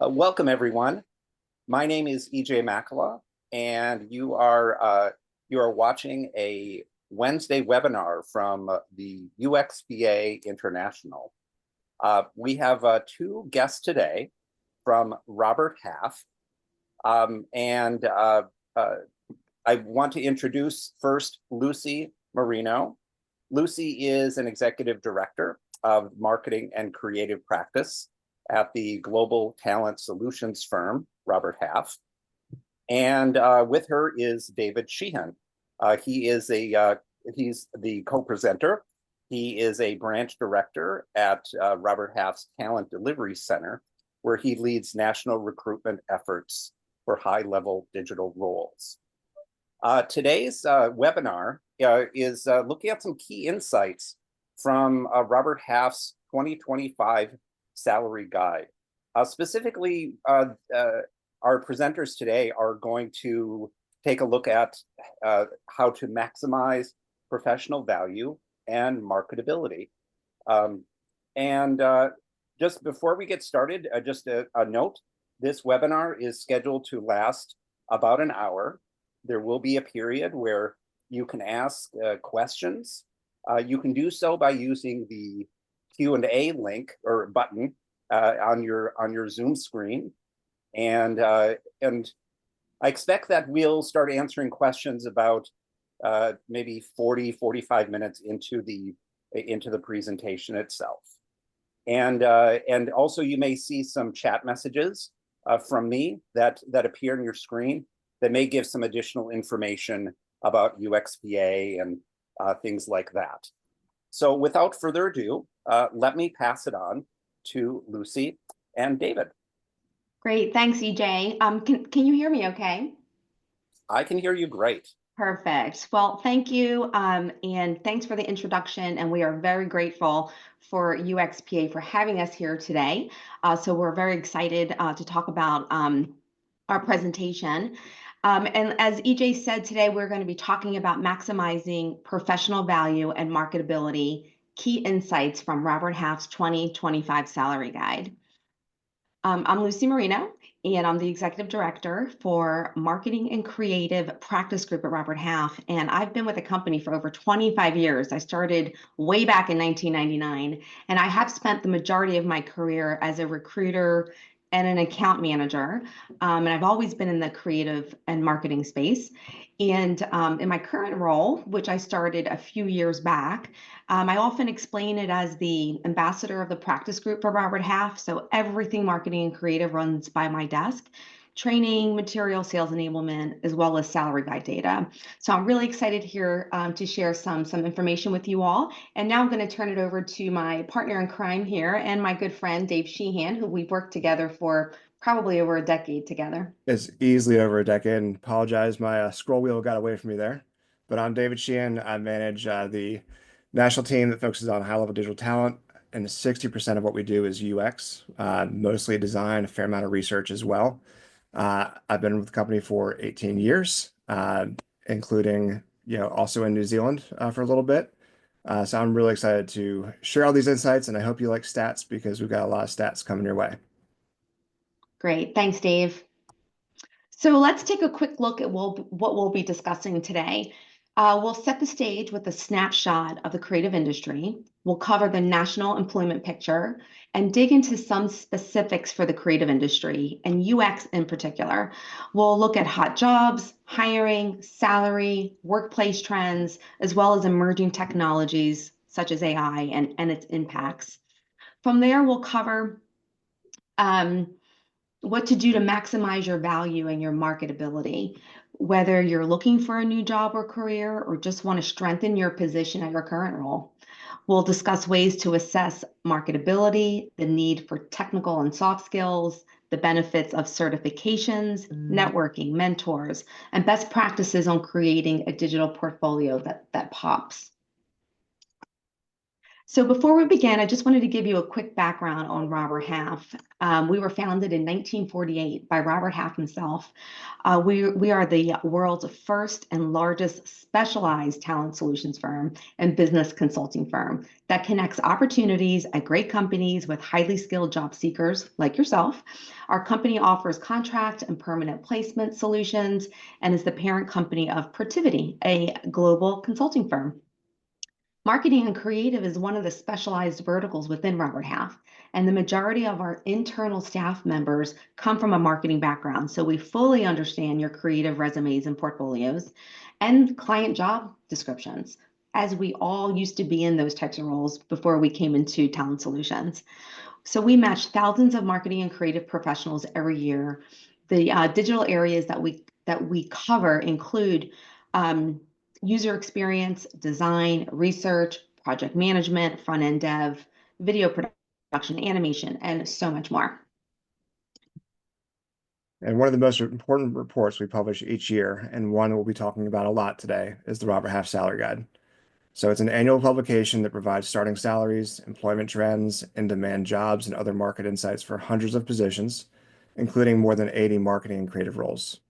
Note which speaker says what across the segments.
Speaker 1: Welcome, everyone. My name is EJ Makala, and you are watching a Wednesday webinar from the UXBA International. We have two guests today from Robert Half, and I want to introduce first Lucy Marino. Lucy is an executive director of marketing and creative practice at the global talent solutions firm, Robert Half. And with her is David Sheehan. He's the co-presenter. He is a branch director at Robert Half's Talent Delivery Center, where he leads national recruitment efforts for high-level digital roles. Today's webinar is looking at some key insights from Robert Half's 2025 salary guide. Specifically, our presenters today are going to take a look at how to maximize professional value and marketability. Just before we get started, just a note, this webinar is scheduled to last about an hour. There will be a period where you can ask questions. You can do so by using the Q&A link or button on your Zoom screen, and I expect that we'll start answering questions about maybe 45 minutes into the presentation itself, and also you may see some chat messages from me that appear on your screen that may give some additional information about UXBA and things like that. So without further ado, let me pass it on to Lucy and David.
Speaker 2: Great, thanks, EJ. Can you hear me okay?
Speaker 1: I can hear you great.
Speaker 2: Perfect. Well, thank you, and thanks for the introduction, and we are very grateful for UXPA for having us here today. So we're very excited to talk about our presentation. And as EJ said, today we're going to be talking about maximizing professional value and marketability, key insights from Robert Half's 2025 salary guide. I'm Lucy Marino, and I'm the executive director for marketing and creative practice group at Robert Half. And I've been with the company for over 25 years. I started way back in 1999, and I have spent the majority of my career as a recruiter and an account manager. And I've always been in the creative and marketing space. And in my current role, which I started a few years back, I often explain it as the ambassador of the practice group for Robert Half. So everything marketing and creative runs by my desk: training, material, sales enablement, as well as salary guide data. So I'm really excited here to share some information with you all. And now I'm going to turn it over to my partner in crime here and my good friend, Dave Sheehan, who we've worked together for probably over a decade together.
Speaker 3: It's easily over a decade, and apologize, my scroll wheel got away from me there. But I'm David Sheehan. I manage the national team that focuses on high-level digital talent, and 60% of what we do is UX, mostly design, a fair amount of research as well. I've been with the company for 18 years, including also in New Zealand for a little bit. So I'm really excited to share all these insights, and I hope you like stats because we've got a lot of stats coming your way.
Speaker 2: Great. Thanks, Dave. So let's take a quick look at what we'll be discussing today. We'll set the stage with a snapshot of the creative industry. We'll cover the national employment picture and dig into some specifics for the creative industry and UX in particular. We'll look at hot jobs, hiring, salary, workplace trends, as well as emerging technologies such as AI and its impacts. From there, we'll cover what to do to maximize your value and your marketability, whether you're looking for a new job or career or just want to strengthen your position at your current role. We'll discuss ways to assess marketability, the need for technical and soft skills, the benefits of certifications, networking, mentors, and best practices on creating a digital portfolio that pops. So before we begin, I just wanted to give you a quick background on Robert Half. We were founded in 1948 by Robert Half himself. We are the world's first and largest specialized talent solutions firm and business consulting firm that connects opportunities at great companies with highly skilled job seekers like yourself. Our company offers contract and permanent placement solutions and is the parent company of Protiviti, a global consulting firm. Marketing and creative is one of the specialized verticals within Robert Half, and the majority of our internal staff members come from a marketing background. So we fully understand your creative resumes and portfolios and client job descriptions, as we all used to be in those types of roles before we came into Talent Solutions. So we match thousands of marketing and creative professionals every year. The digital areas that we cover include user experience, design, research, project management, front-end dev, video production, animation, and so much more.
Speaker 3: And one of the most important reports we publish each year, and one we'll be talking about a lot today, is the Robert Half Salary Guide. So it's an annual publication that provides starting salaries, employment trends, in-demand jobs, and other market insights for hundreds of positions, including more than 80 marketing and creative roles.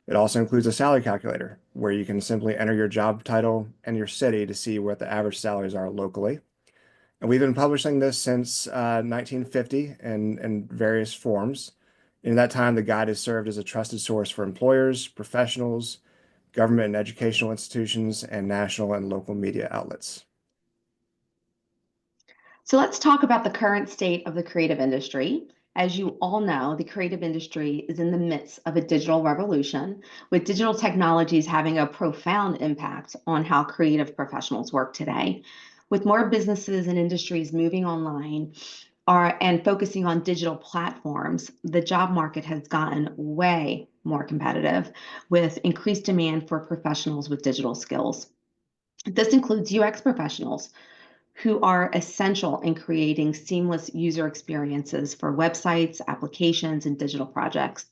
Speaker 3: It also includes a salary calculator, where you can simply enter your job title and your city to see what the average salaries are locally. And we've been publishing this since 1950 in various forms. In that time, the guide has served as a trusted source for employers, professionals, government and educational institutions, and national and local media outlets.
Speaker 2: So let's talk about the current state of the creative industry. As you all know, the creative industry is in the midst of a digital revolution, with digital technologies having a profound impact on how creative professionals work today. With more businesses and industries moving online and focusing on digital platforms, the job market has gotten way more competitive, with increased demand for professionals with digital skills. This includes UX professionals, who are essential in creating seamless user experiences for websites, applications, and digital products.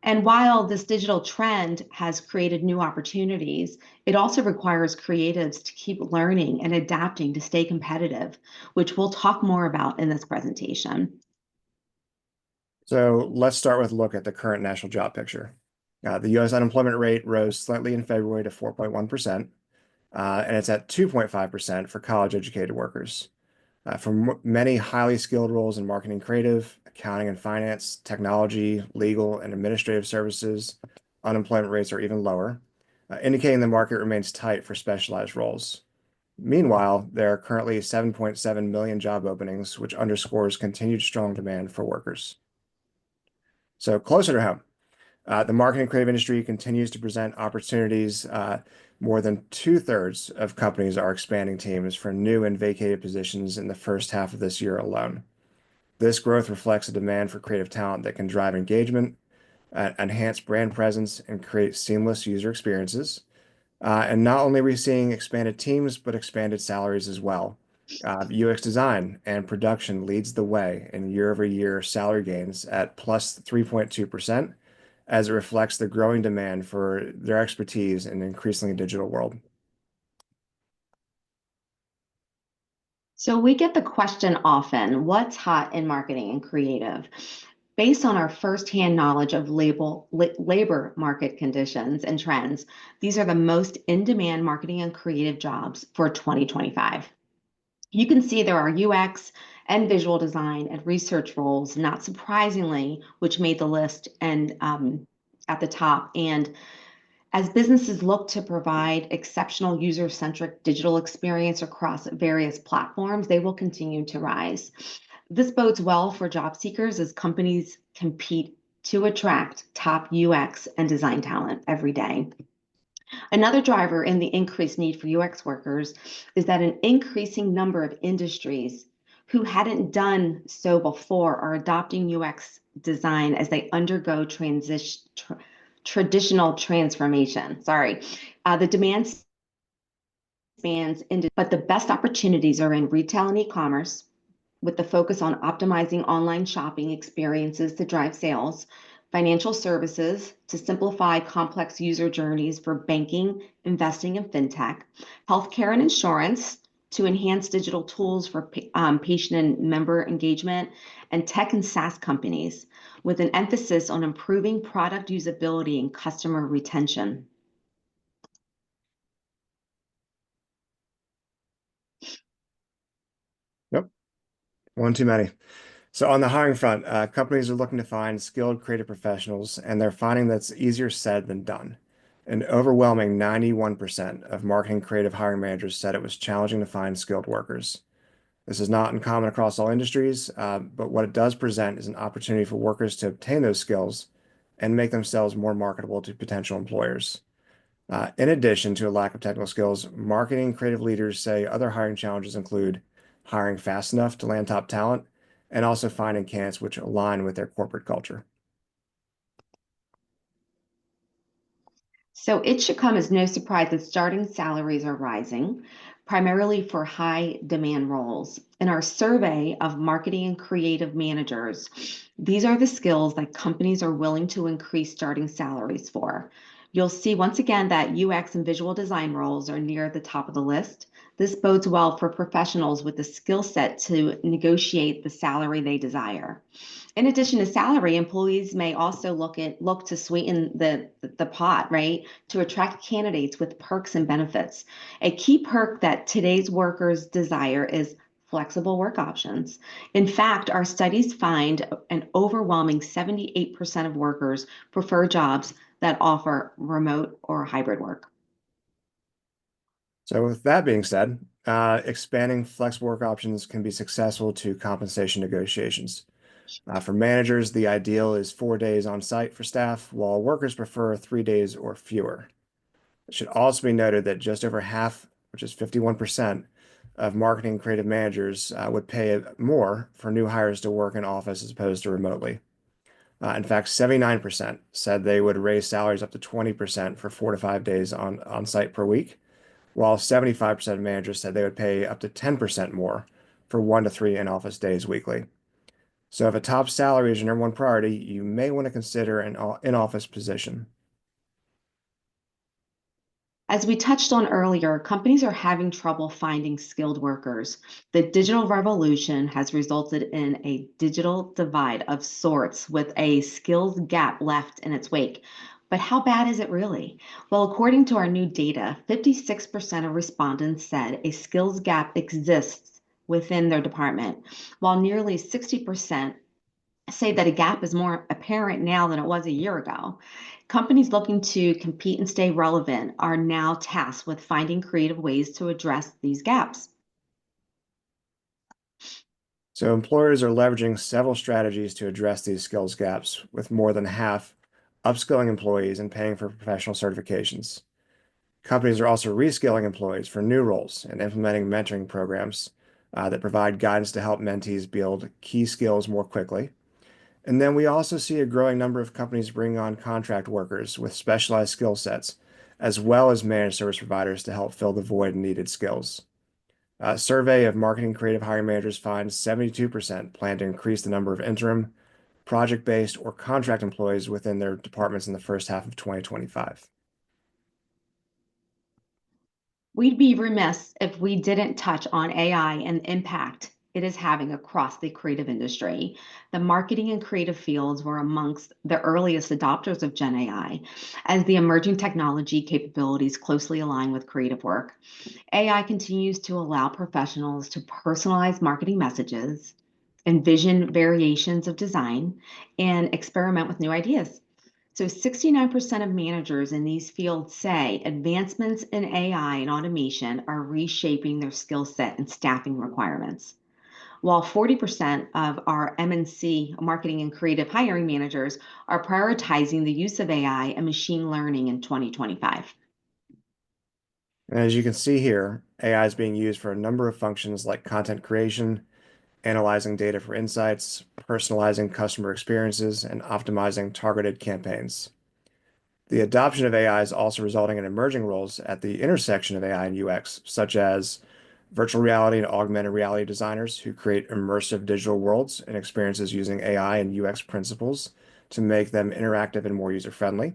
Speaker 2: And while this digital trend has created new opportunities, it also requires creatives to keep learning and adapting to stay competitive, which we'll talk more about in this presentation.
Speaker 3: So let's start with a look at the current national job picture. The U.S. unemployment rate rose slightly in February to 4.1%. And it's at 2.5% for college-educated workers. For many highly skilled roles in marketing, creative, accounting and finance, technology, legal, and administrative services, unemployment rates are even lower, indicating the market remains tight for specialized roles. Meanwhile, there are currently 7.7 million job openings, which underscores continued strong demand for workers. So closer to home, the marketing and creative industry continues to present opportunities. More than 2/3 of companies are expanding teams for new and vacated positions in the first half of this year alone. This growth reflects a demand for creative talent that can drive engagement, enhance brand presence, and create seamless user experiences. And not only are we seeing expanded teams, but expanded salaries as well. UX design and production leads the way in year-over-year salary gains at plus 3.2%, as it reflects the growing demand for their expertise in an increasingly digital world.
Speaker 2: So we get the question often, what's hot in marketing and creative? Based on our firsthand knowledge of labor market conditions and trends, these are the most in-demand marketing and creative jobs for 2025. You can see there are UX and visual design and research roles, not surprisingly, which made the list and at the top. And as businesses look to provide exceptional user-centric digital experience across various platforms, they will continue to rise. This bodes well for job seekers as companies compete to attract top UX and design talent every day. Another driver in the increased need for UX workers is that an increasing number of industries who hadn't done so before are adopting UX design as they undergo traditional transformation. The demand spans into, but the best opportunities are in retail and e-commerce, with the focus on optimizing online shopping experiences to drive sales, financial services to simplify complex user journeys for banking, investing, and fintech, healthcare and insurance to enhance digital tools for patient and member engagement, and tech and SaaS companies, with an emphasis on improving product usability and customer retention.
Speaker 3: Nope, one too many. So on the hiring front, companies are looking to find skilled creative professionals, and they're finding that's easier said than done. An overwhelming 91% of marketing creative hiring managers said it was challenging to find skilled workers. This is not uncommon across all industries, but what it does present is an opportunity for workers to obtain those skills and make themselves more marketable to potential employers. In addition to a lack of technical skills, marketing creative leaders say other hiring challenges include hiring fast enough to land top talent and also finding candidates which align with their corporate culture.
Speaker 2: So it should come as no surprise that starting salaries are rising, primarily for high demand roles. In our survey of marketing and creative managers, these are the skills that companies are willing to increase starting salaries for. You'll see once again that UX and visual design roles are near the top of the list. This bodes well for professionals with the skill set to negotiate the salary they desire. In addition to salary, employees may also look to sweeten the pot, right, to attract candidates with perks and benefits. A key perk that today's workers desire is flexible work options. In fact, our studies find an overwhelming 78% of workers prefer jobs that offer remote or hybrid work.
Speaker 3: So with that being said, expanding flexible work options can be successful to compensation negotiations. For managers, the ideal is 4 days on site for staff, while workers prefer 3 days or fewer. It should also be noted that just over half, which is 51%, of marketing creative managers would pay more for new hires to work in office as opposed to remotely. In fact, 79% said they would raise salaries up to 20% for 4 to 5 days on site per week, while 75% of managers said they would pay up to 10% more for 1 to 3 in-office days weekly. So if a top salary is your number one priority, you may want to consider an in-office position.
Speaker 2: As we touched on earlier, companies are having trouble finding skilled workers. The digital revolution has resulted in a digital divide of sorts with a skills gap left in its wake. But how bad is it really? Well, according to our new data, 56% of respondents said a skills gap exists within their department, while nearly 60% say that a gap is more apparent now than it was a year ago. Companies looking to compete and stay relevant are now tasked with finding creative ways to address these gaps.
Speaker 3: So employers are leveraging several strategies to address these skills gaps, with more than half upskilling employees and paying for professional certifications. Companies are also reskilling employees for new roles and implementing mentoring programs that provide guidance to help mentees build key skills more quickly. And then we also see a growing number of companies bringing on contract workers with specialized skill sets, as well as managed service providers to help fill the void in needed skills. A survey of marketing creative hiring managers finds 72% plan to increase the number of interim, project-based, or contract employees within their departments in the first half of 2025.
Speaker 2: We'd be remiss if we didn't touch on AI and the impact it is having across the creative industry. The marketing and creative fields were amongst the earliest adopters of Gen AI, as the emerging technology capabilities closely align with creative work. AI continues to allow professionals to personalize marketing messages, envision variations of design, and experiment with new ideas. So 69% of managers in these fields say advancements in AI and automation are reshaping their skill set and staffing requirements, while 40% of our MNC marketing and creative hiring managers are prioritizing the use of AI and machine learning in 2025.
Speaker 3: And as you can see here, AI is being used for a number of functions like content creation, analyzing data for insights, personalizing customer experiences, and optimizing targeted campaigns. The adoption of AI is also resulting in emerging roles at the intersection of AI and UX, such as virtual reality and augmented reality designers who create immersive digital worlds and experiences using AI and UX principles to make them interactive and more user-friendly.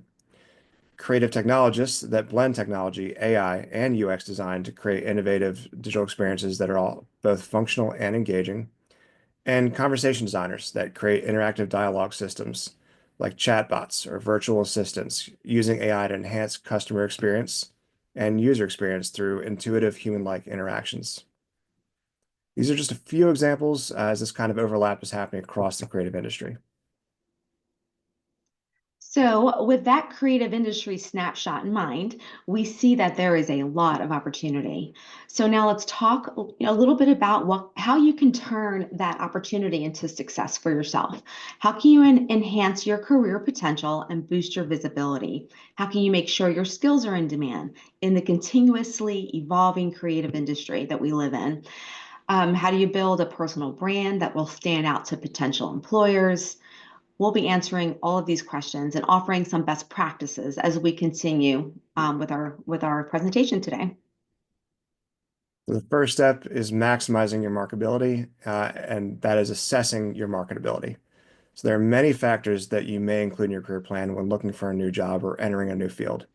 Speaker 3: creative technologists that blend technology, AI, and UX design to create innovative digital experiences that are all both functional and engaging, and conversation designers that create interactive dialogue systems like chatbots or virtual assistants using AI to enhance customer experience and user experience through intuitive human-like interactions. These are just a few examples as this kind of overlap is happening across the creative industry.
Speaker 2: So, with that creative industry snapshot in mind, we see that there is a lot of opportunity. So now let's talk a little bit about how you can turn that opportunity into success for yourself. How can you enhance your career potential and boost your visibility? How can you make sure your skills are in demand in the continuously evolving creative industry that we live in? How do you build a personal brand that will stand out to potential employers? We'll be answering all of these questions and offering some best practices as we continue with our presentation today.
Speaker 3: The first step is maximizing your marketability, and that is assessing your marketability. So there are many factors that you may include in your career plan when looking for a new job or entering a new field.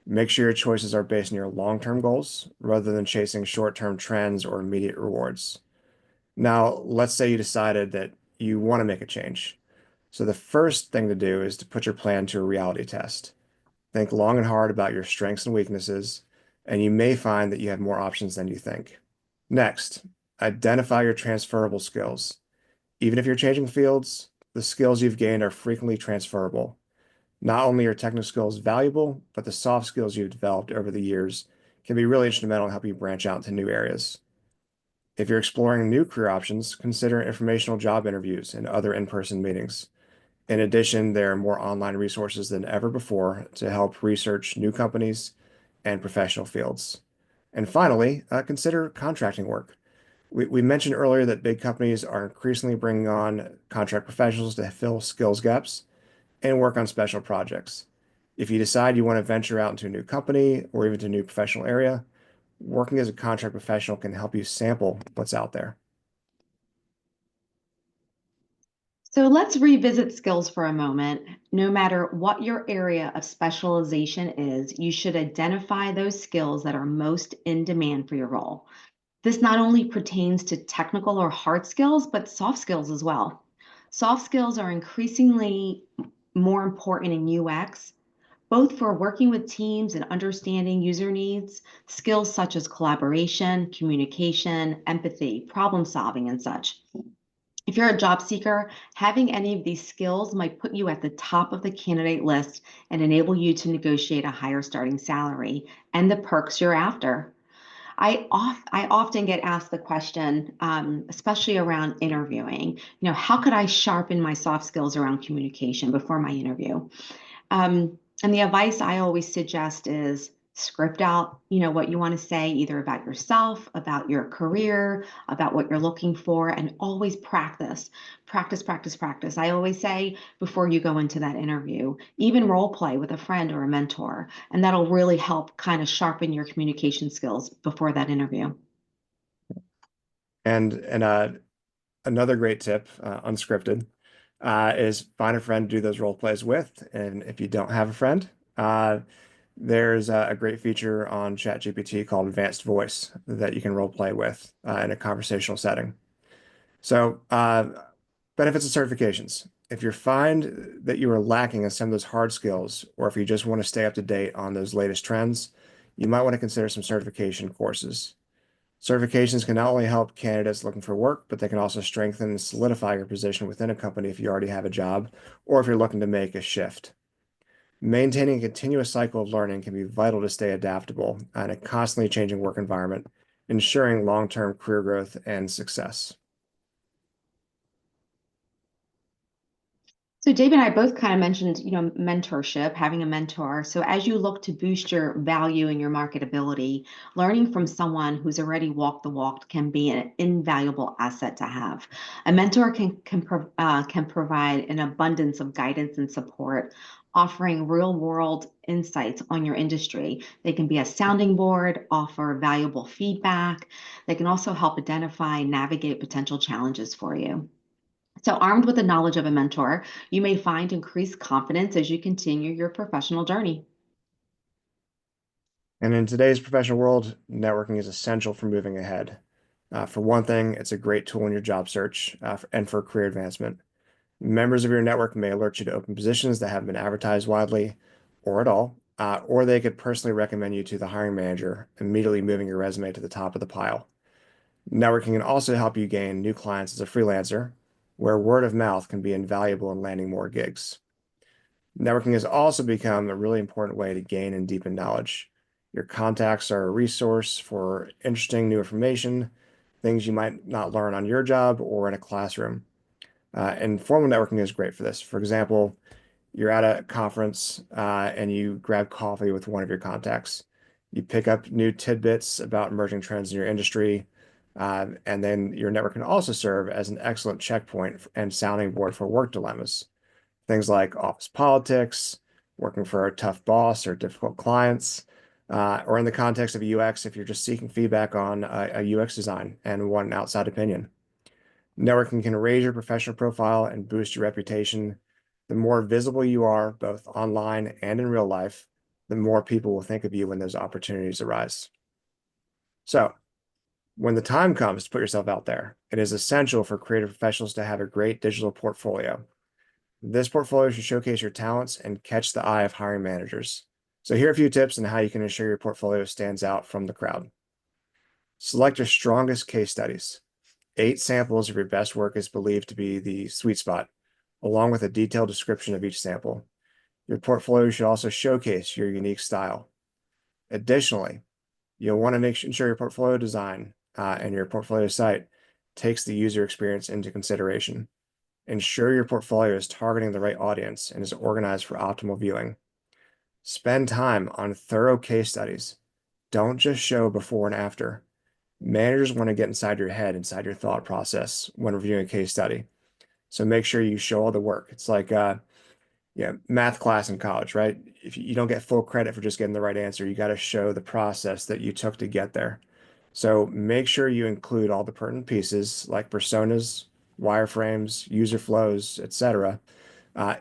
Speaker 3: Make sure your choices are based on your long-term goals rather than chasing short-term trends or immediate rewards. Now, let's say you decided that you want to make a change. So the first thing to do is to put your plan to a reality test. Think long and hard about your strengths and weaknesses, and you may find that you have more options than you think. Next, identify your transferable skills. Even if you're changing fields, the skills you've gained are frequently transferable. Not only are technical skills valuable, but the soft skills you've developed over the years can be really instrumental in helping you branch out into new areas. If you're exploring new career options, consider informational job interviews and other in-person meetings. In addition, there are more online resources than ever before to help research new companies and professional fields. And finally, consider contracting work. We mentioned earlier that big companies are increasingly bringing on contract professionals to fill skills gaps and work on special projects. If you decide you want to venture out into a new company or even to a new professional area, working as a contract professional can help you sample what's out there.
Speaker 2: So let's revisit skills for a moment. No matter what your area of specialization is, you should identify those skills that are most in demand for your role. This not only pertains to technical or hard skills, but soft skills as well. Soft skills are increasingly more important in UX, both for working with teams and understanding user needs, skills such as collaboration, communication, empathy, problem solving, and such. If you're a job seeker, having any of these skills might put you at the top of the candidate list and enable you to negotiate a higher starting salary and the perks you're after. I often get asked the question, especially around interviewing, how could I sharpen my soft skills around communication before my interview? And the advice I always suggest is script out, what you want to say, either about yourself, about your career, about what you're looking for, and always practice, practice, practice, practice. I always say before you go into that interview, even role play with a friend or a mentor, and that'll really help kind of sharpen your communication skills before that interview.
Speaker 3: And another great tip, unscripted, is find a friend to do those role plays with. And if you don't have a friend, there's a great feature on ChatGPT called Advanced Voice that you can role play with in a conversational setting. So, benefits and certifications. If you find that you are lacking in some of those hard skills, or if you just want to stay up to date on those latest trends, you might want to consider some certification courses. Certifications can not only help candidates looking for work, but they can also strengthen and solidify your position within a company if you already have a job or if you're looking to make a shift. Maintaining a continuous cycle of learning can be vital to stay adaptable in a constantly changing work environment, ensuring long-term career growth and success.
Speaker 2: So Dave and I both kind of mentioned, mentorship, having a mentor. So as you look to boost your value and your marketability, learning from someone who's already walked the walk can be an invaluable asset to have. A mentor can provide an abundance of guidance and support, offering real-world insights on your industry. They can be a sounding board, offer valuable feedback. They can also help identify and navigate potential challenges for you. So, armed with the knowledge of a mentor, you may find increased confidence as you continue your professional journey.
Speaker 3: And in today's professional world, networking is essential for moving ahead. For one thing, it's a great tool in your job search and for career advancement. Members of your network may alert you to open positions that haven't been advertised widely or at all, or they could personally recommend you to the hiring manager, immediately moving your resume to the top of the pile. Networking can also help you gain new clients as a freelancer, where word of mouth can be invaluable in landing more gigs. Networking has also become a really important way to gain and deepen knowledge. Your contacts are a resource for interesting new information, things you might not learn on your job or in a classroom. And formal networking is great for this. For example, you're at a conference and you grab coffee with one of your contacts. You pick up new tidbits about emerging trends in your industry, and then your network can also serve as an excellent checkpoint and sounding board for work dilemmas. Things like office politics, working for a tough boss or difficult clients, or in the context of UX, if you're just seeking feedback on a UX design and want an outside opinion. Networking can raise your professional profile and boost your reputation. The more visible you are, both online and in real life, the more people will think of you when those opportunities arise. So, when the time comes to put yourself out there, it is essential for creative professionals to have a great digital portfolio. This portfolio should showcase your talents and catch the eye of hiring managers. So, here are a few tips on how you can ensure your portfolio stands out from the crowd. Select your strongest case studies. 8 samples of your best work is believed to be the sweet spot, along with a detailed description of each sample. Your portfolio should also showcase your unique style. Additionally, you'll want to make sure your portfolio design and your portfolio site takes the user experience into consideration. Ensure your portfolio is targeting the right audience and is organized for optimal viewing. Spend time on thorough case studies. Don't just show before and after. Managers want to get inside your head, inside your thought process when reviewing a case study. So make sure you show all the work. It's like math class in college, right? If you don't get full credit for just getting the right answer, you got to show the process that you took to get there. So make sure you include all the pertinent pieces like personas, wireframes, user flows, etc.,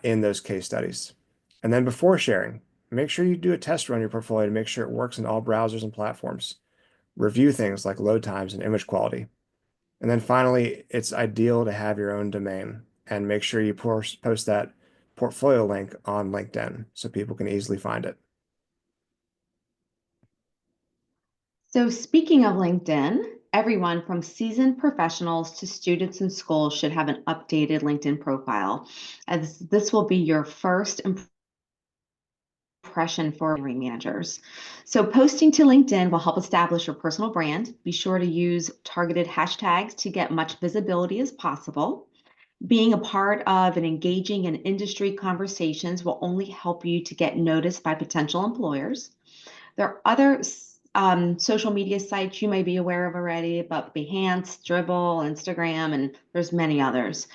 Speaker 3: in those case studies. And then before sharing, make sure you do a test run on your portfolio to make sure it works in all browsers and platforms. Review things like load times and image quality. And then finally, it's ideal to have your own domain and make sure you post that portfolio link on LinkedIn so people can easily find it.
Speaker 2: So speaking of LinkedIn, everyone from seasoned professionals to students in school should have an updated LinkedIn profile, as this will be your first impression for hiring managers. So posting to LinkedIn will help establish your personal brand. Be sure to use targeted hashtags to get much visibility as possible. Being a part of an engaging and industry conversations will only help you to get noticed by potential employers. There are other social media sites you may be aware of already, but Behance, Dribbble, Instagram, and there's many others.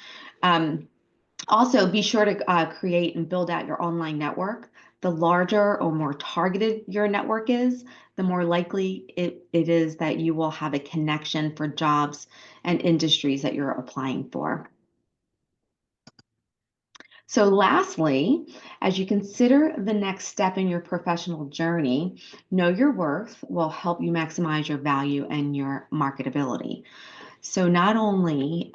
Speaker 2: Also, be sure to create and build out your online network. The larger or more targeted your network is, the more likely it is that you will have a connection for jobs and industries that you're applying for. So lastly, as you consider the next step in your professional journey, know your worth will help you maximize your value and your marketability. So not only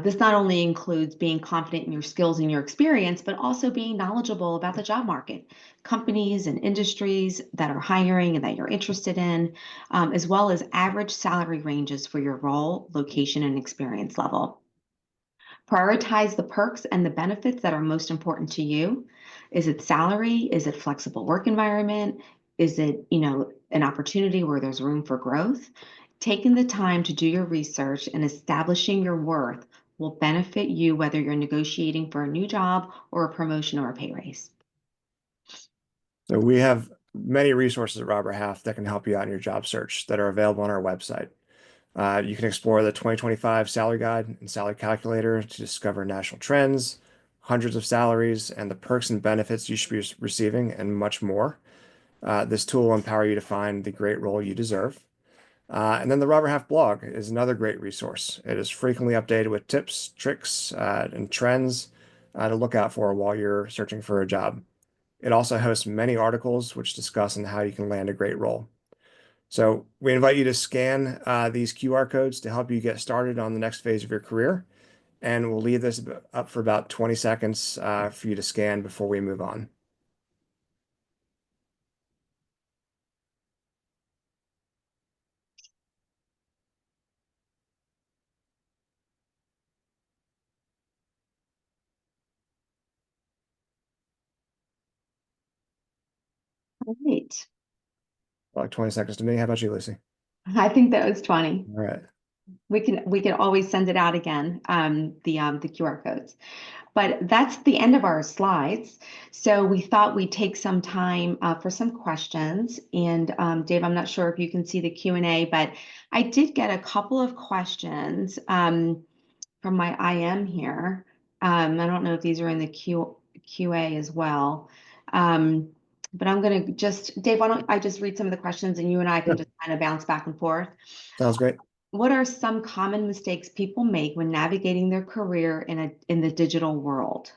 Speaker 2: this not only includes being confident in your skills and your experience, but also being knowledgeable about the job market, companies and industries that are hiring and that you're interested in, as well as average salary ranges for your role, location, and experience level. Prioritize the perks and the benefits that are most important to you. Is it salary? Is it flexible work environment? Is it, an opportunity where there's room for growth? Taking the time to do your research and establishing your worth will benefit you whether you're negotiating for a new job or a promotion or a pay raise.
Speaker 3: So we have many resources at Robert Half that can help you out in your job search that are available on our website. You can explore the 2025 Salary Guide and Salary Calculator to discover national trends, hundreds of salaries, and the perks and benefits you should be receiving, and much more. This tool will empower you to find the great role you deserve. And then the Robert Half blog is another great resource. It is frequently updated with tips, tricks, and trends to look out for while you're searching for a job. It also hosts many articles which discuss on how you can land a great role. So we invite you to scan these QR codes to help you get started on the next phase of your career. And we'll leave this up for about 20 seconds for you to scan before we move on.
Speaker 2: All right.
Speaker 3: Like 20 seconds to me. How about you, Lucy?
Speaker 2: I think that was 20.
Speaker 3: All right.
Speaker 2: We can always send it out again, the QR codes. But that's the end of our slides. So we thought we'd take some time for some questions. And Dave, I'm not sure if you can see the Q&A, but I did get a couple of questions from my IM here. I don't know if these are in the QA as well. But I'm going to just, Dave, why don't I just read some of the questions and you and I can
Speaker 3: Sure.
Speaker 2: just kind of bounce back and forth.
Speaker 3: Sounds great.
Speaker 2: What are some common mistakes people make when navigating their career in the digital world?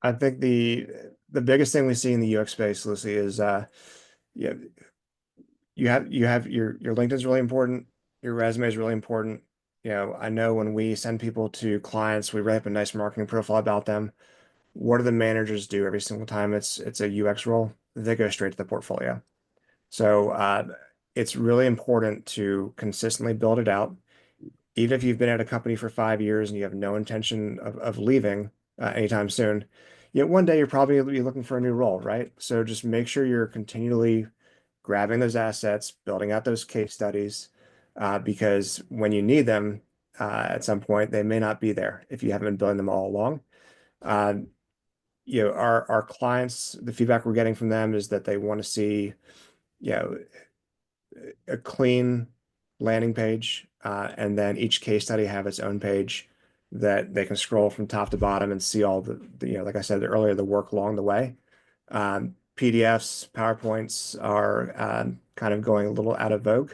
Speaker 3: I think the biggest thing we see in the UX space, Lucy, is yeah, you have your LinkedIn's really important, your resume is really important. I know when we send people to clients, we write up a nice marketing profile about them. What do the managers do every single time it's a UX role? They go straight to the portfolio. So it's really important to consistently build it out. Even if you've been at a company for 5 years and you have no intention of leaving anytime soon, one day you're probably going to be looking for a new role, right? So just make sure you're continually grabbing those assets, building out those case studies, because when you need them at some point, they may not be there if you haven't been building them all along. Uh, our clients, the feedback we're getting from them is that they want to see, you know, a clean landing page, and then each case study have its own page that they can scroll from top to bottom and see all like I said earlier, the work along the way. PDFs, PowerPoints are kind of going a little out of vogue.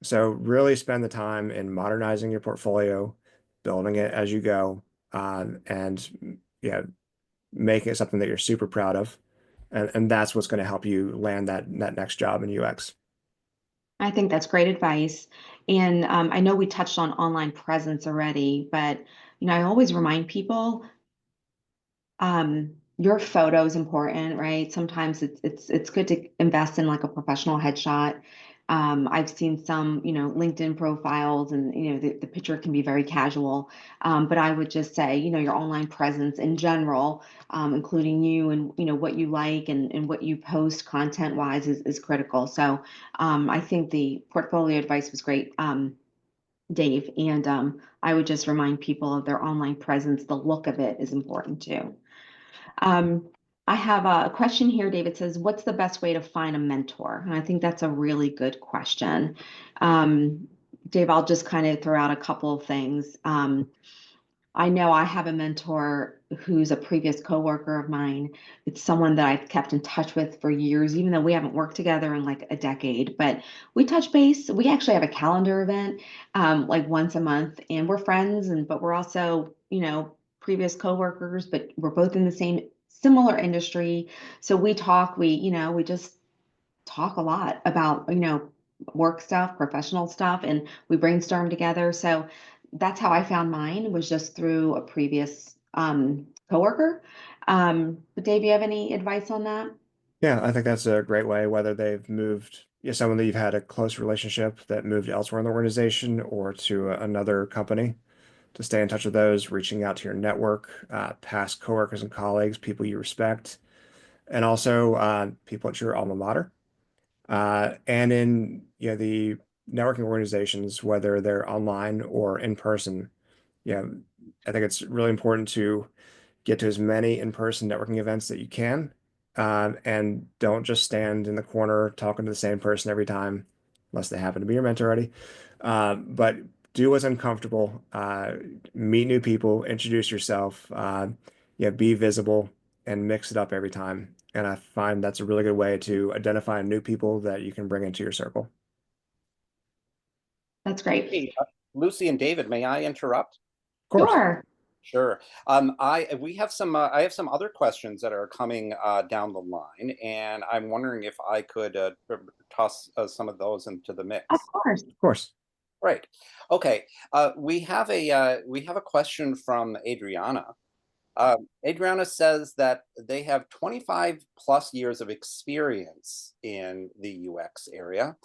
Speaker 3: So really spend the time in modernizing your portfolio, building it as you go, and making it something that you're super proud of. And that's what's going to help you land that next job in UX.
Speaker 2: I think that's great advice. And I know we touched on online presence already, but I always remind people your photo is important, right? Sometimes it's good to invest in like a professional headshot. I've seen some, LinkedIn profiles and, the picture can be very casual. But I would just say, your online presence in general, including you and, what you like and what you post content wise is critical. So I think the portfolio advice was great, Dave. And I would just remind people of their online presence. The look of it is important too. Um, I have a question here. David says, what's the best way to find a mentor? And I think that's a really good question. Um, Dave, I'll just kind of throw out a couple of things. I know I have a mentor who's a previous coworker of mine. It's someone that I've kept in touch with for years, even though we haven't worked together in like a decade. But we touch base. We actually have a calendar event like once a month, and we're friends, but we're also, previous coworkers, but we're both in the same similar industry. So we talk, we just talk a lot about, work stuff, professional stuff, and we brainstorm together. So that's how I found mine, was just through a previous coworker. But Dave, you have any advice on that?
Speaker 3: Yeah, I think that's a great way, whether they've moved, someone that you've had a close relationship that moved elsewhere in the organization or to another company, to stay in touch with those, reaching out to your network, past coworkers and colleagues, people you respect, and also people at your alma mater. And in the networking organizations, whether they're online or in person, yeah, I think it's really important to get to as many in-person networking events that you can, and don't just stand in the corner talking to the same person every time, unless they happen to be your mentor already. But do what's uncomfortable, meet new people, introduce yourself, be visible, and mix it up every time. And I find that's a really good way to identify new people that you can bring into your circle.
Speaker 2: That's great.
Speaker 1: Hey, Lucy and David, may I interrupt?
Speaker 3: Of course.
Speaker 2: Sure.
Speaker 1: Sure. We have some I have some other questions that are coming down the line, and I'm wondering if I could toss some of those into the
Speaker 2: Of
Speaker 1: mix.
Speaker 2: course.
Speaker 3: Of course.
Speaker 1: Right. Okay. We have a question from Adriana. Adriana says that they have 25 plus years of experience in the UX area.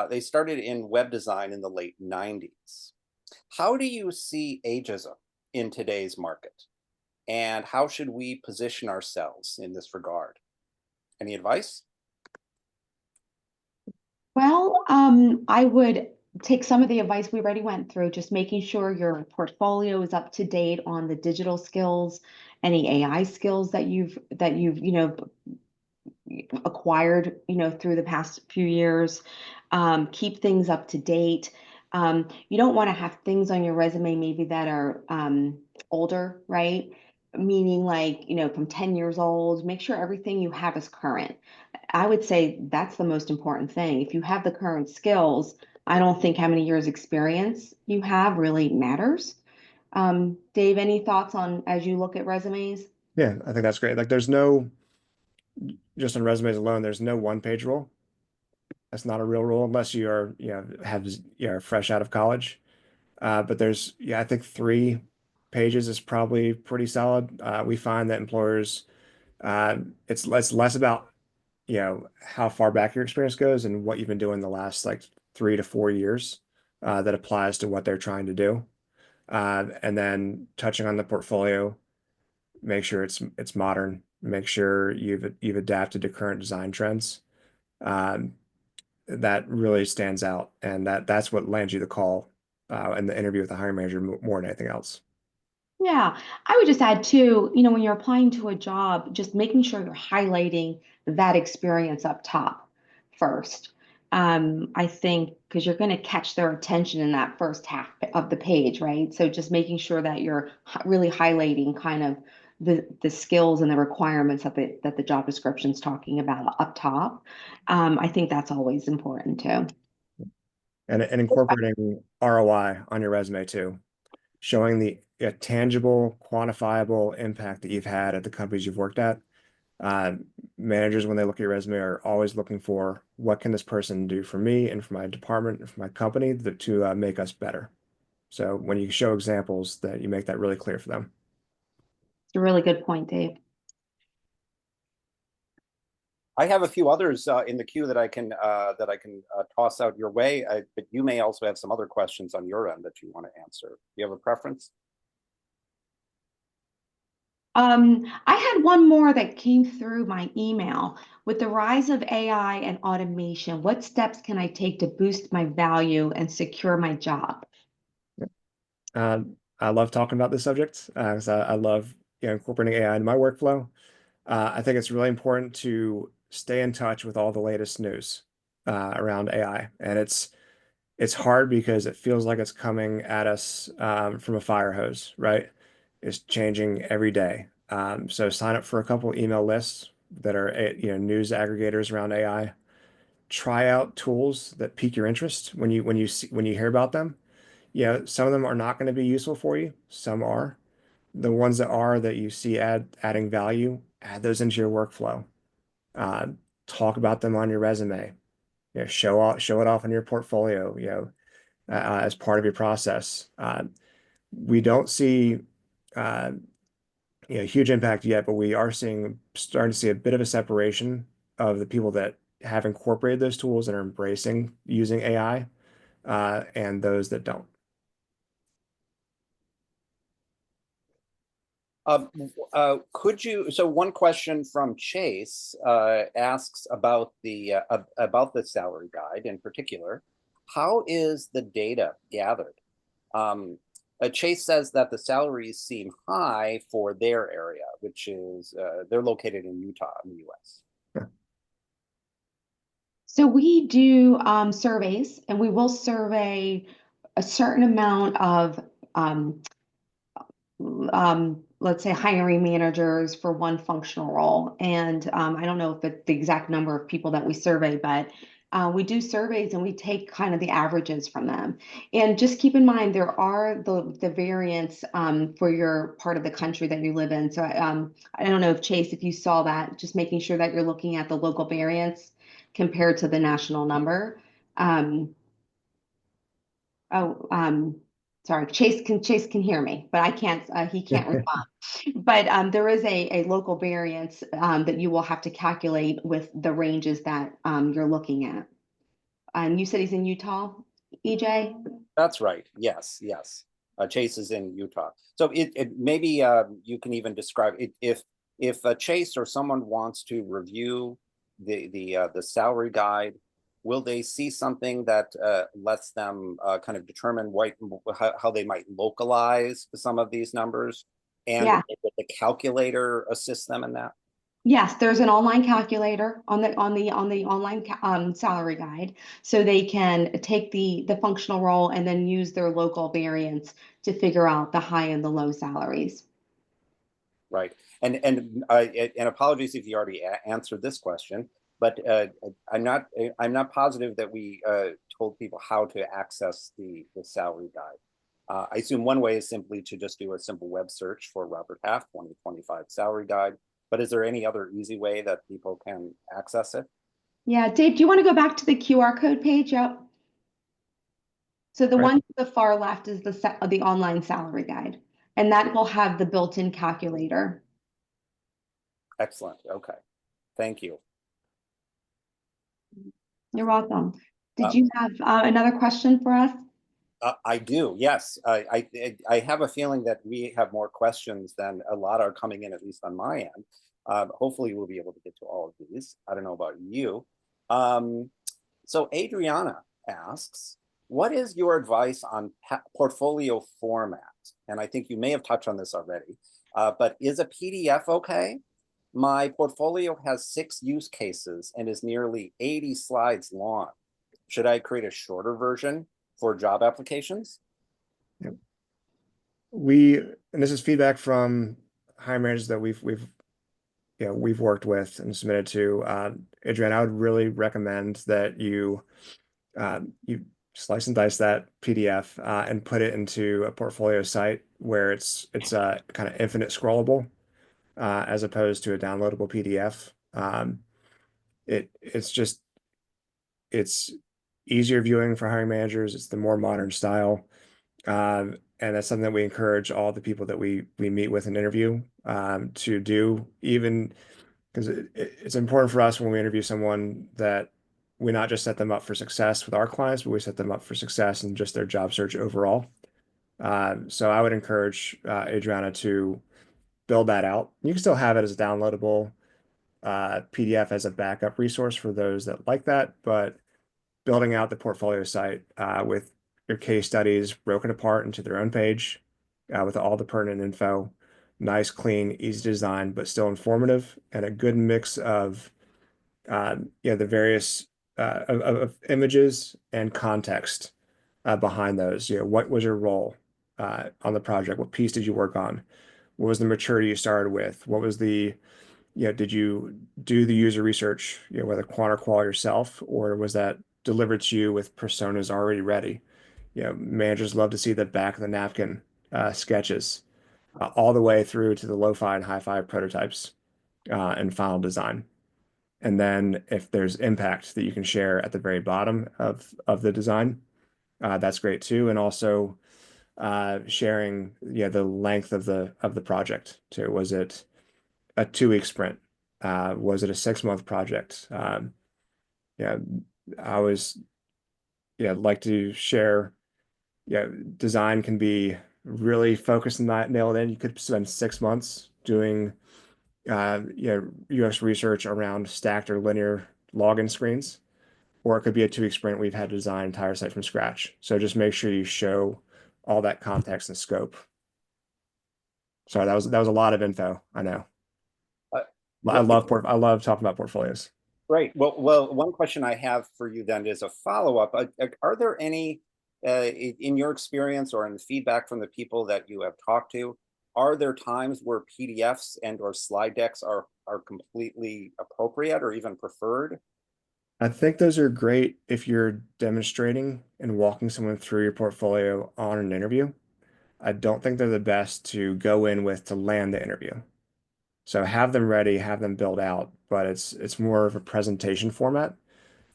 Speaker 1: They started in web design in the late 90s. How do you see ageism in today's market? And how should we position ourselves in this regard? Any advice?
Speaker 2: Well, I would take some of the advice we already went through, just making sure your portfolio is up to date on the digital skills, any AI skills that you've acquired, through the past few years. Keep things up to date. You don't want to have things on your resume maybe that are older, right? Meaning like, from 10 years old. Make sure everything you have is current. I would say that's the most important thing. If you have the current skills, I don't think how many years experience you have really matters. Dave, any thoughts on as you look at resumes?
Speaker 3: Yeah, I think that's great. Like there's no, just on resumes alone, there's no one page rule. That's not a real rule unless you are, you're fresh out of college. But there's, yeah, I think 3 pages is probably pretty solid. We find that employers, it's less about, how far back your experience goes and what you've been doing the last like 3 to 4 years, that applies to what they're trying to do. And then touching on the portfolio, make sure it's modern, make sure you've adapted to current design trends. Um, that really stands out, and that's what lands you the call in the interview with the hiring manager more than anything else.
Speaker 2: Yeah, I would just add too, when you're applying to a job, just making sure you're highlighting that experience up top first. I think because you're going to catch their attention in that first half of the page, right? So just making sure that you're really highlighting kind of the skills and the requirements that the job description's talking about up top. I think that's always important too.
Speaker 3: And incorporating ROI on your resume too, showing the tangible, quantifiable impact that you've had at the companies you've worked at. Uh, Managers, when they look at your resume, are always looking for what can this person do for me and for my department and for my company to make us better. So when you show examples, that you make that really clear for them.
Speaker 2: It's a really good point, Dave.
Speaker 1: I have a few others in the queue that I can toss out your way, but you may also have some other questions on your end that you want to answer. Do you have a preference?
Speaker 2: I had one more that came through my email. With the rise of AI and automation, what steps can I take to boost my value and secure my job?
Speaker 3: I love talking about this subject because I love incorporating AI into my workflow. I think it's really important to stay in touch with all the latest news around AI, and it's hard because it feels like it's coming at us from a fire hose, right? It's changing every day. So sign up for a couple email lists that are news aggregators around AI. Try out tools that pique your interest when you hear about them. Some of them are not going to be useful for you. Some are. The ones that are that you see adding value, add those into your workflow. Uh, Talk about them on your resume. Show it off in your portfolio. As part of your process. We don't see uh, huge impact yet, but we are starting to see a bit of a separation of the people that have incorporated those tools and are embracing using AI, and those that don't.
Speaker 1: So one question from Chase asks about the salary guide in particular. How is the data gathered? Chase says that the salaries seem high for their area, which is they're located in Utah in the US.
Speaker 2: So we do surveys, and we will survey a certain amount of let's say hiring managers for one functional role. And I don't know if the exact number of people that we survey, but We do surveys and we take kind of the averages from them. And just keep in mind, there are the variants for your part of the country that you live in. So I don't know if Chase, if you saw that, just making sure that you're looking at the local variants compared to the national number. Um, oh, sorry, Chase can hear me, but I can't. He can't respond. But there is a local variance that you will have to calculate with the ranges that you're looking at. And you said he's in Utah, EJ?
Speaker 1: That's right. Yes, yes. Chase is in Utah. So it maybe you can even describe it if Chase or someone wants to review the salary guide, will they see something that lets them kind of determine how they might localize some of these numbers, and
Speaker 2: Yeah.
Speaker 1: would the calculator assist them in that?
Speaker 2: Yes, there's an online calculator on the online salary guide, so they can take the functional role and then use their local variance to figure out the high and the low salaries.
Speaker 1: Right. And apologies if you already answered this question, but I'm not positive that we told people how to access the salary guide. I assume one way is simply to just do a simple web search for Robert Half 2025 salary guide. But is there any other easy way that people can access it?
Speaker 2: Yeah, Dave, do you want to go back to the QR code page? Yep. So the
Speaker 3: Right.
Speaker 2: one to the far left is the online salary guide, and that will have the built-in calculator.
Speaker 1: Excellent. Okay. Thank you.
Speaker 2: You're welcome. Did
Speaker 1: Uh,
Speaker 2: you have another question for us?
Speaker 1: I do, yes. I have a feeling that we have more questions than a lot are coming in, at least on my end. Hopefully, we'll be able to get to all of these. I don't know about you. So Adriana asks, what is your advice on portfolio format? And I think you may have touched on this already, but is a PDF okay? My portfolio has 6 use cases and is nearly 80 slides long. Should I create a shorter version for job applications?
Speaker 3: Yep. And this is feedback from hiring managers that we've worked with and submitted to. Adrian, I would really recommend that you slice and dice that PDF and put it into a portfolio site where it's kind of infinite scrollable as opposed to a downloadable PDF. It's easier viewing for hiring managers. It's the more modern style. And that's something that we encourage all the people that we meet with and interview to do, even because it's important for us when we interview someone that we not just set them up for success with our clients, but we set them up for success in just their job search overall. So I would encourage Adriana to build that out. You can still have it as a downloadable PDF as a backup resource for those that like that, but building out the portfolio site with your case studies broken apart into their own page with all the pertinent info, nice, clean, easy to design, but still informative, and a good mix of the various of images and context behind those. What was your role on the project? What piece did you work on? What was the maturity you started with? What was did you do the user research, whether quant or qual yourself, or was that delivered to you with personas already ready? Managers love to see the back of the napkin sketches all the way through to the lo-fi and hi-fi prototypes and final design. And then if there's impact that you can share at the very bottom of the design, that's great too. And also sharing the length of the project too. Was it a 2-week sprint? Was it a 6-month project? Yeah, I always like to share. Design can be really focused and not nailed in. You could spend 6 months doing UX research around stacked or linear login screens, or it could be a 2-week sprint. We've had to design an entire site from scratch. So just make sure you show all that context and scope. Sorry, that was a lot of info. I know.
Speaker 1: Uh,
Speaker 3: I
Speaker 1: Great.
Speaker 3: love talking about portfolios.
Speaker 1: Great. Well, one question I have for you then is a follow-up. Are there any, in your experience or in the feedback from the people that you have talked to, are there times where PDFs and or slide decks are completely appropriate or even preferred?
Speaker 3: I think those are great if you're demonstrating and walking someone through your portfolio on an interview. I don't think they're the best to go in with to land the interview. So have them ready, have them build out, but it's more of a presentation format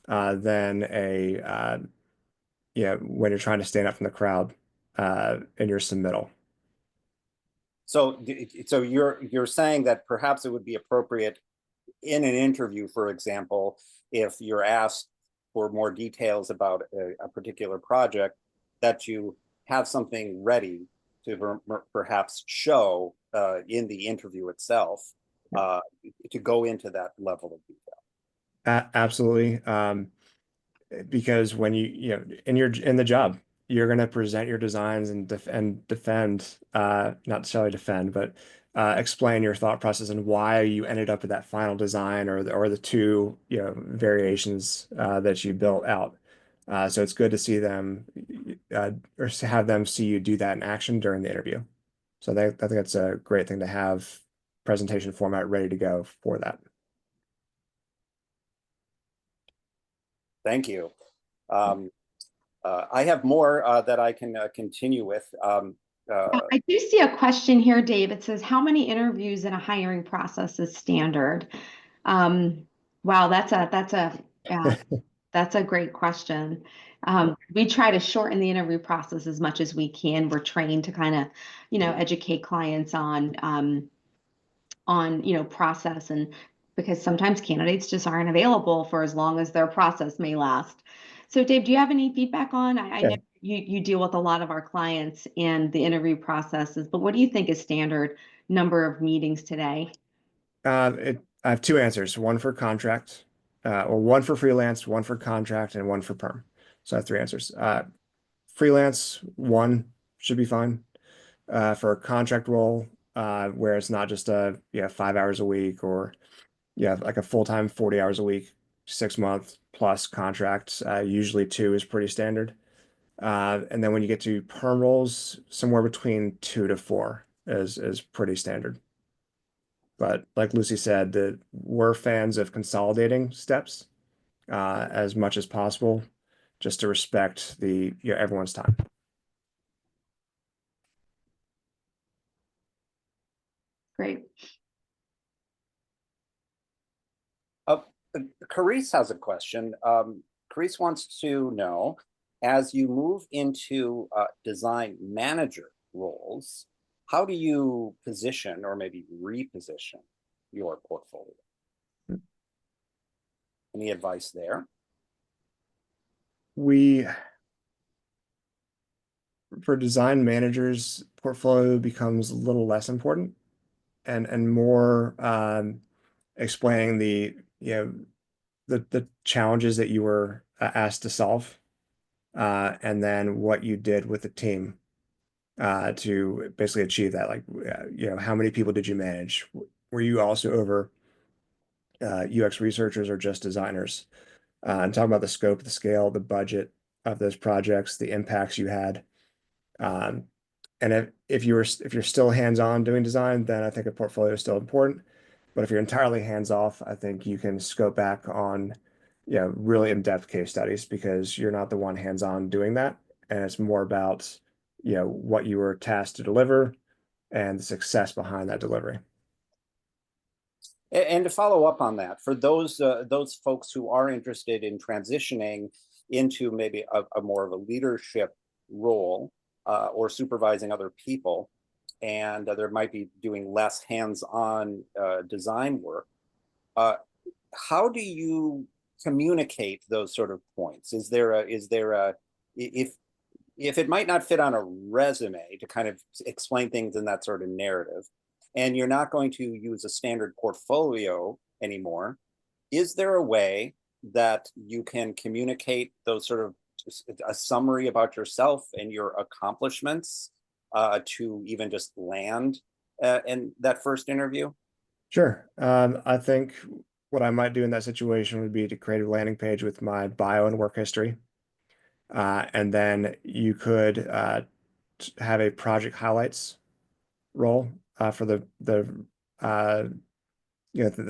Speaker 3: than a when you're trying to stand up from the crowd in your submittal.
Speaker 1: So you're saying that perhaps it would be appropriate in an interview, for example, if you're asked for more details about a particular project, that you have something ready to perhaps show in the interview itself to go into that level of detail.
Speaker 3: Absolutely. Because when you're in the job, you're going to present your designs and defend, not necessarily defend, but explain your thought process and why you ended up with that final design or the two variations that you built out. So it's good to see them or to have them see you do that in action during the interview. So I think that's a great thing to have presentation format ready to go for that.
Speaker 1: Thank you. I have more that I can continue with.
Speaker 2: I do see a question here, Dave. It says, how many interviews in a hiring process is standard? Wow, that's a great question. We try to shorten the interview process as much as we can. We're trained to kind of, educate clients on process, and because sometimes candidates just aren't available for as long as their process may last. So Dave, do you have any feedback on, I know you deal with a lot of our clients and the interview processes, but what do you think is standard number of meetings today?
Speaker 3: I have two answers, one for contract, or one for freelance, one for contract, and one for perm. So I have three answers. Freelance, one should be fine. For a contract role, where it's not just 5 hours a week or like a full-time 40 hours a week, 6 month plus contracts, usually two is pretty standard. And then when you get to perm roles, somewhere between 2 to 4 is pretty standard. But like Lucy said, that we're fans of consolidating steps as much as possible, just to respect everyone's time.
Speaker 2: Great.
Speaker 1: Carice has a question. Carice wants to know, as you move into design manager roles, how do you position or maybe reposition your portfolio? Any advice there?
Speaker 3: For design managers, portfolio becomes a little less important and more explaining the challenges that you were asked to solve, and then what you did with the team to basically achieve that. Like, how many people did you manage? Were you also over UX researchers or just designers? And talk about the scope, the scale, the budget of those projects, the impacts you had. Um, and if you're still hands-on doing design, then I think a portfolio is still important. But if you're entirely hands-off, I think you can scope back on, really in-depth case studies because you're not the one hands-on doing that, and it's more about, what you were tasked to deliver and the success behind that delivery.
Speaker 1: And to follow up on that, for those folks who are interested in transitioning into maybe a more of a leadership role or supervising other people, and there might be doing less hands-on design work, how do you communicate those sort of points? Is there a if it might not fit on a resume to kind of explain things in that sort of narrative, and you're not going to use a standard portfolio anymore, is there a way that you can communicate those sort of a summary about yourself and your accomplishments to even just land in that first interview?
Speaker 3: Sure. I think what I might do in that situation would be to create a landing page with my bio and work history. And then you could have a project highlights role for the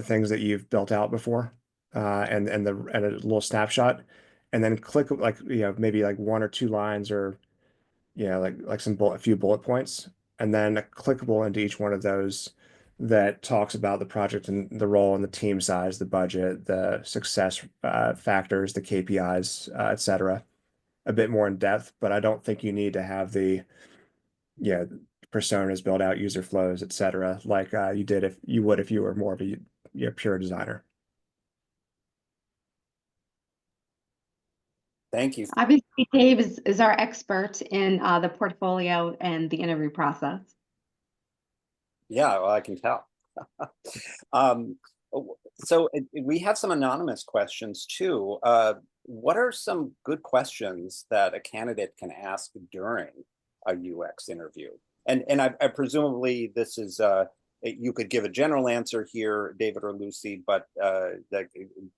Speaker 3: things that you've built out before. and a little snapshot, and then click like maybe like one or two lines or like a few bullet points, and then a clickable into each one of those that talks about the project and the role and the team size, the budget, the success factors, the KPIs, etc. A bit more in depth, but I don't think you need to have the yeah personas built out, user flows, etc. Like you did if you would if you were more of a pure designer.
Speaker 1: Thank you.
Speaker 2: Obviously, Dave is our expert in the portfolio and the interview process.
Speaker 1: Yeah, well, I can tell. Um, so we have some anonymous questions too. What are some good questions that a candidate can ask during a UX interview? And I presumably this is you could give a general answer here, David or Lucy, but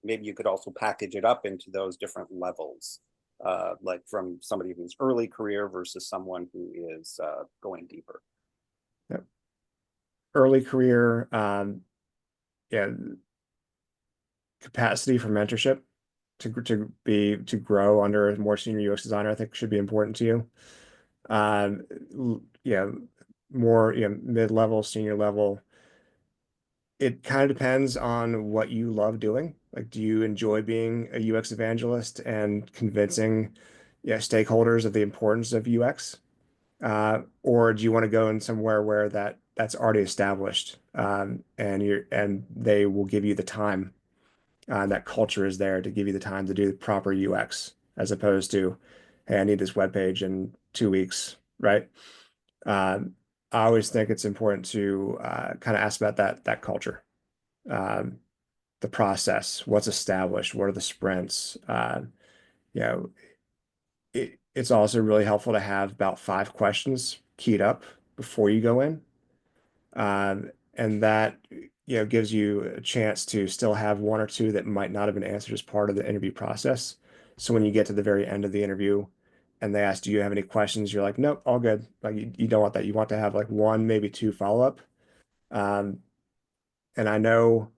Speaker 1: maybe you could also package it up into those different levels, like from somebody who's early career versus someone who is going deeper.
Speaker 3: Yep. Early career, yeah, capacity for mentorship to grow under a more senior UX designer, I think should be important to you. Yeah, more mid-level, senior level. It kind of depends on what you love doing. Like, do you enjoy being a UX evangelist and convincing stakeholders of the importance of UX? Or do you want to go in somewhere where that's already established, and they will give you the time, that culture is there to give you the time to do the proper UX, as opposed to, hey, I need this web page in 2 weeks, right? Um, I always think it's important to kind of ask about that culture, um, the process, what's established, what are the sprints. You know, it's also really helpful to have about 5 questions keyed up before you go in. And that gives you a chance to still have one or two that might not have been answered as part of the interview process. So when you get to the very end of the interview and they ask, do you have any questions? You're like, nope, all good. Like you don't want that. You want to have like one, maybe two follow-up. Um, and I know,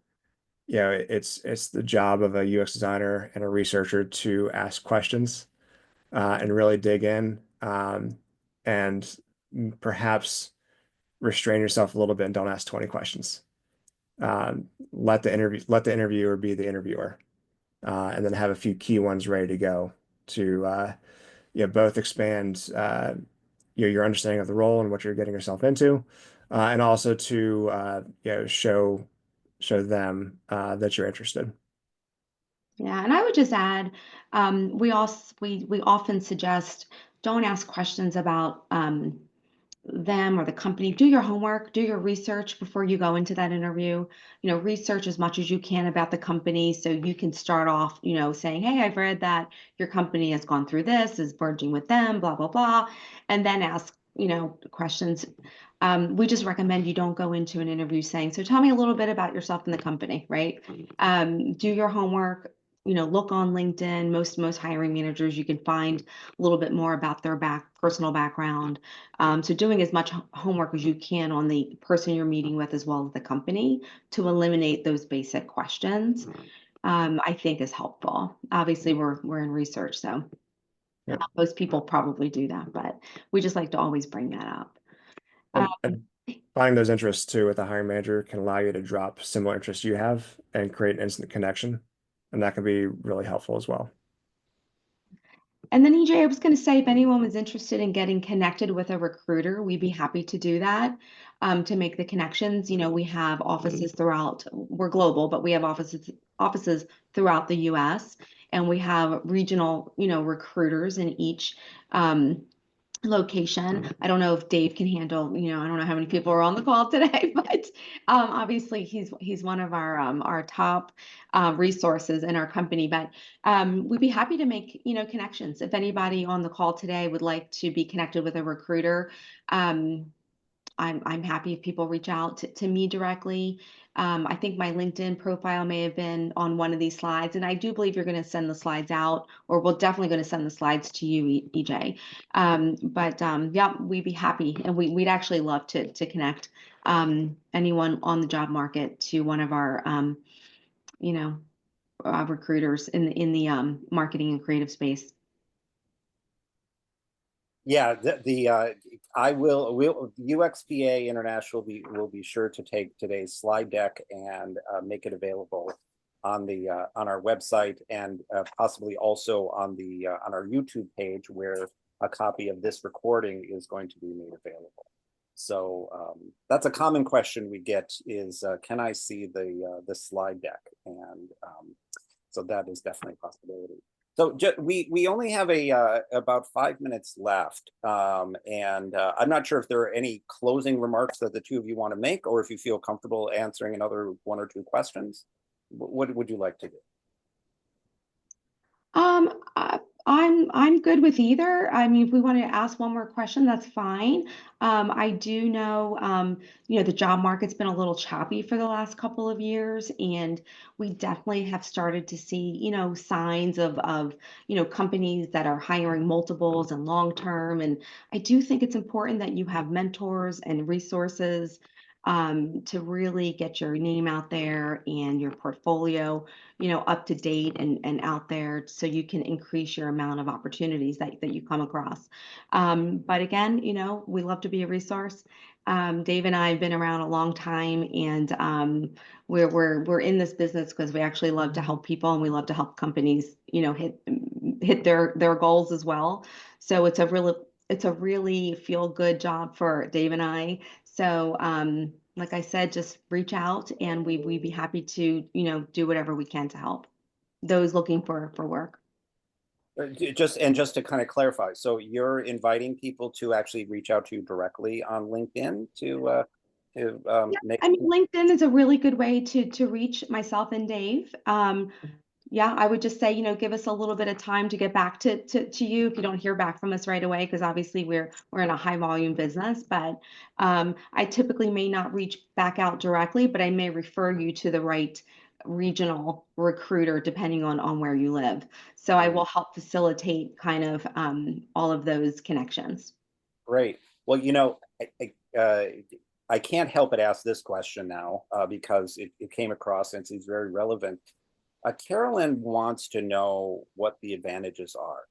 Speaker 3: it's the job of a UX designer and a researcher to ask questions and really dig in, and perhaps restrain yourself a little bit and don't ask 20 questions. Let the interviewer be the interviewer, and then have a few key ones ready to go to both expand your understanding of the role and what you're getting yourself into, and also to show them that you're interested.
Speaker 2: Yeah, and I would just add, we often suggest don't ask questions about them or the company. Do your homework, do your research before you go into that interview. Research as much as you can about the company so you can start off, saying, hey, I've read that your company has gone through this, is merging with them, blah, blah, blah, and then ask, questions. We just recommend you don't go into an interview saying, so tell me a little bit about yourself and the company, right? Do your homework, look on LinkedIn. Most hiring managers, you can find a little bit more about their personal background. So doing as much homework as you can on the person you're meeting with as well as the company to eliminate those basic questions, I think is helpful. Obviously, we're in research, so
Speaker 3: Yeah.
Speaker 2: most people probably do that, but we just like to always bring that up.
Speaker 3: And finding those interests too with a hiring manager can allow you to drop similar interests you have and create an instant connection. And that can be really helpful as well.
Speaker 2: And then EJ, I was going to say, if anyone was interested in getting connected with a recruiter, we'd be happy to do that, to make the connections. We have offices throughout, we're global, but we have offices throughout the US, and we have regional, recruiters in each location. I don't know if Dave can handle, I don't know how many people are on the call today, but obviously he's one of our top resources in our company. But we'd be happy to make connections. If anybody on the call today would like to be connected with a recruiter, I'm happy if people reach out to me directly. I think my LinkedIn profile may have been on one of these slides, and I do believe you're going to send the slides out, or we're definitely going to send the slides to you, EJ. Yeah, we'd be happy, and we'd actually love to connect anyone on the job market to one of our, recruiters in the marketing and creative space.
Speaker 1: Yeah, will UXPA International will be sure to take today's slide deck and make it available on the on our website, and possibly also on the on our YouTube page, where a copy of this recording is going to be made available. So that's a common question we get is, can I see the slide deck? And so that is definitely a possibility. So we only have about 5 minutes left, and I'm not sure if there are any closing remarks that the two of you want to make, or if you feel comfortable answering another 1 or 2 questions. What would you like to do?
Speaker 2: I'm good with either. I mean, if we want to ask one more question, that's fine. I do know, the job market's been a little choppy for the last couple of years, and we definitely have started to see, signs of, companies that are hiring multiples and long term. And I do think it's important that you have mentors and resources to really get your name out there and your portfolio, up to date and out there, so you can increase your amount of opportunities that you come across. But again, we love to be a resource. Dave and I have been around a long time, and we're in this business because we actually love to help people, and we love to help companies, hit their goals as well. So it's a really feel good job for Dave and I. So, like I said, just reach out, and we'd be happy to, do whatever we can to help those looking for work.
Speaker 1: Just to kind of clarify, so you're inviting people to actually reach out to you directly on LinkedIn to make.
Speaker 2: I mean, LinkedIn is a really good way to reach myself and Dave. Yeah, I would just say, give us a little bit of time to get back to you if you don't hear back from us right away, because obviously we're in a high volume business. But I typically may not reach back out directly, but I may refer you to the right regional recruiter depending on where you live. So I will help facilitate kind of all of those connections.
Speaker 1: Great. Well, I can't help but ask this question now, because it came across and it's very relevant. Carolyn wants to know what the advantages are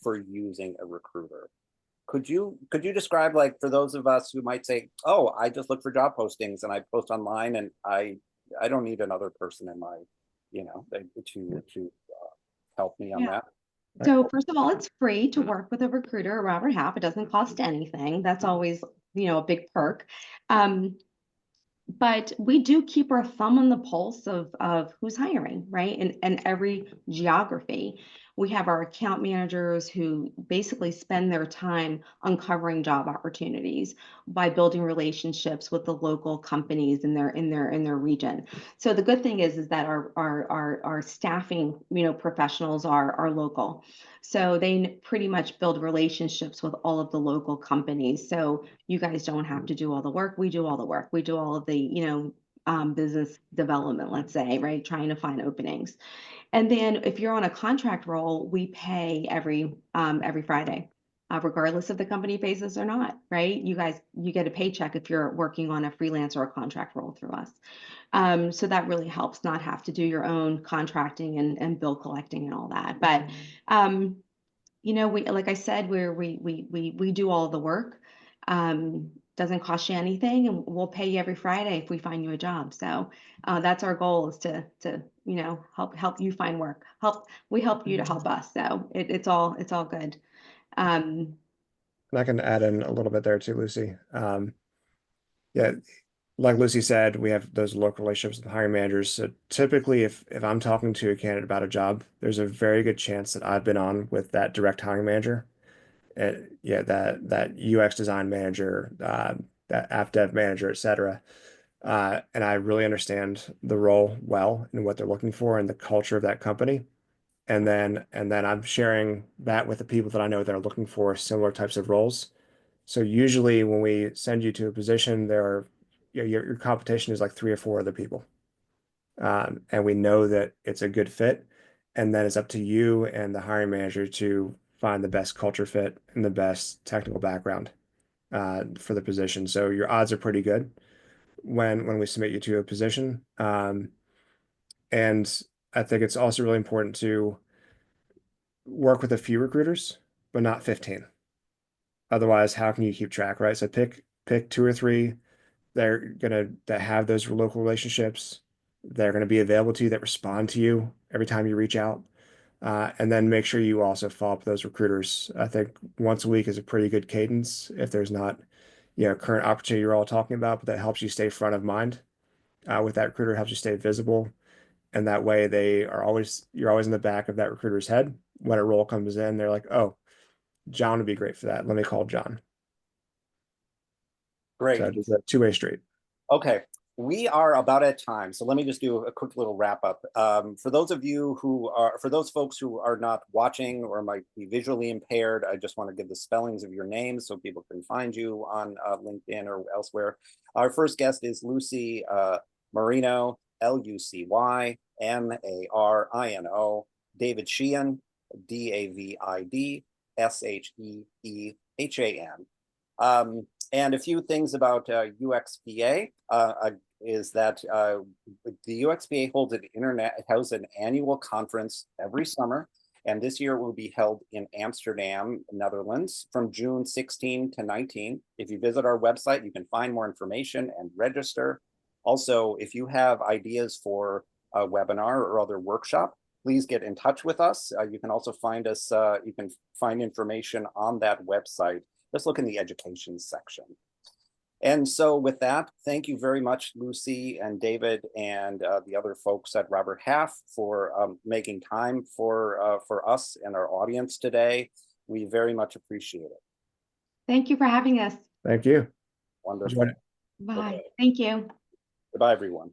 Speaker 1: for using a recruiter. Could you describe, like, for those of us who might say, oh, I just look for job postings and I post online, and I don't need another person in my, to help me on that.
Speaker 2: So first of all, it's free to work with a recruiter or Robert Half. It doesn't cost anything. That's always, a big perk. But we do keep our thumb on the pulse of who's hiring, right? And every geography. We have our account managers who basically spend their time uncovering job opportunities by building relationships with the local companies in their region. So the good thing is that our staffing, professionals are local. So they pretty much build relationships with all of the local companies. So you guys don't have to do all the work. We do all the work. We do all of the, business development, let's say, right? Trying to find openings. And then if you're on a contract role, we pay every Friday, regardless if the company pays us or not, right? You get a paycheck if you're working on a freelance or a contract role through us. So that really helps not have to do your own contracting and bill collecting and all that. But we, like I said, we do all the work. Doesn't cost you anything, and we'll pay you every Friday if we find you a job. So that's our goal, is to help you find work. We help you to help us. So it's all good.
Speaker 3: And I can add in a little bit there too, Lucy. Yeah, like Lucy said, we have those local relationships with the hiring managers. So typically, if I'm talking to a candidate about a job, there's a very good chance that I've been on with that direct hiring manager. Yeah, that UX design manager, that app dev manager, etc. And I really understand the role well and what they're looking for and the culture of that company. And then I'm sharing that with the people that I know that are looking for similar types of roles. So usually when we send you to a position, your competition is like 3 or 4 other people. And we know that it's a good fit. And then it's up to you and the hiring manager to find the best culture fit and the best technical background for the position. So your odds are pretty good when we submit you to a position. And I think it's also really important to work with a few recruiters, but not 15. Otherwise, how can you keep track, right? So pick two or three that have those local relationships. They're gonna be available to you, that respond to you every time you reach out. And then make sure you also follow up with those recruiters. I think once a week is a pretty good cadence if there's not, current opportunity you're all talking about, but that helps you stay front of mind with that recruiter, helps you stay visible. And that way you're always in the back of that recruiter's head. When a role comes in, they're like, oh, John would be great for that. Let me call John.
Speaker 1: Great.
Speaker 3: So it's a two-way street.
Speaker 1: Okay, we are about at time, so let me just do a quick little wrap up. For those folks who are not watching or might be visually impaired, I just want to give the spellings of your names so people can find you on LinkedIn or elsewhere. Our first guest is Lucy Marino, Lucy Marino, David Sheehan, David Sheehan. And a few things about UXPA is that the UXPA holds an annual conference every summer, and this year will be held in Amsterdam, Netherlands, from June 16 to 19. If you visit our website, you can find more information and register. Also, if you have ideas for a webinar or other workshop, please get in touch with us. You can also find us, you can find information on that website. Let's look in the education section. And so with that, thank you very much, Lucy and David and the other folks at Robert Half for making time for us and our audience today. We very much appreciate it.
Speaker 2: Thank you for having us.
Speaker 3: Thank you.
Speaker 1: Wonderful.
Speaker 2: Bye.
Speaker 1: Okay.
Speaker 2: Thank you.
Speaker 1: Goodbye, everyone.